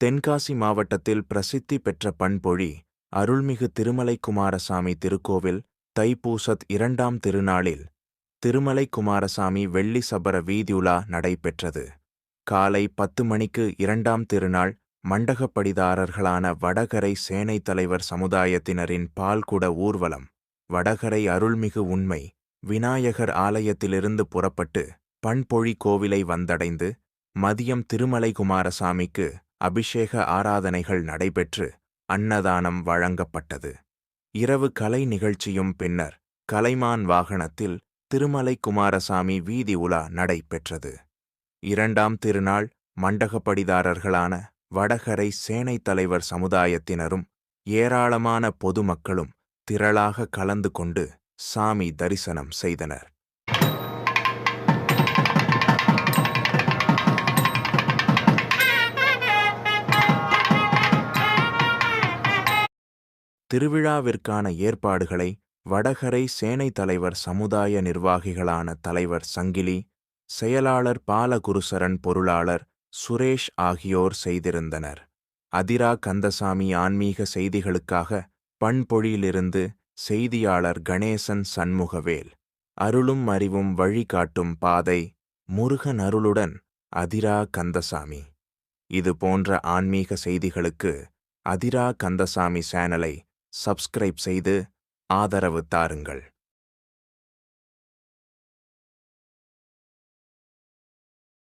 தென்காசி மாவட்டத்தில் பிரசித்தி பெற்ற பண்பொழி அருள்மிகு திருமலை குமாரசாமி திருக்கோவில் தைப்பூசத் 2ஆம் திருநாளில் திருமலை குமாரசாமி வெள்ளி சப்பர வீதியுலா நடைபெற்றது. காலை 10 மணிக்கு 2ஆம் திருநாள் மண்டகப்படிதாரர்களான வடகரை சேனை தலைவர் சமுதாயத்தினரின் பால்குட ஊர்வலம் வடகரை அருள்மிகு உண்மை விநாயகர் ஆலயத்திலிருந்து புறப்பட்டு பண்பொழி கோவிலை வந்தடைந்து மதியம் திருமலை குமாரசாமிக்கு அபிஷேக ஆராதனைகள் நடைபெற்று அன்னதானம் வழங்கப்பட்டது. இரவு கலை நிகழ்ச்சியும் பின்னர் கலைமான் வாகனத்தில் திருமலை குமாரசாமி வீதி உலா நடைபெற்றது. 2ஆம் திருநாள் மண்டகப்படிதாரர்களான வடகரை சேனை தலைவர் சமுதாயத்தினரும் ஏராளமான பொதுமக்களும் திரளாக கலந்து கொண்டு சாமி தரிசனம் செய்தனர். திருவிழாவிற்கான ஏற்பாடுகளை வடகரை சேனை தலைவர் சமுதாய நிர்வாகிகளான தலைவர் சங்கிலி, செயலாளர் பாலகுருசரன், பொருளாளர் சுரேஷ் ஆகியோர் செய்திருந்தனர். அதிரா கந்தசாமி ஆன்மீக செய்திகளுக்காக பண்பொழியிலிருந்து செய்தியாளர் கணேசன் சண்முகவேல். அருளும் அறிவும் வழிகாட்டும் பாதை முருகன் அருளுடன் அதிரா கந்தசாமி. இது போன்ற ஆன்மீக செய்திகளுக்கு அதிரா கந்தசாமி சேனலை சப்ஸ்கிரைப் செய்து ஆதரவு தாருங்கள்.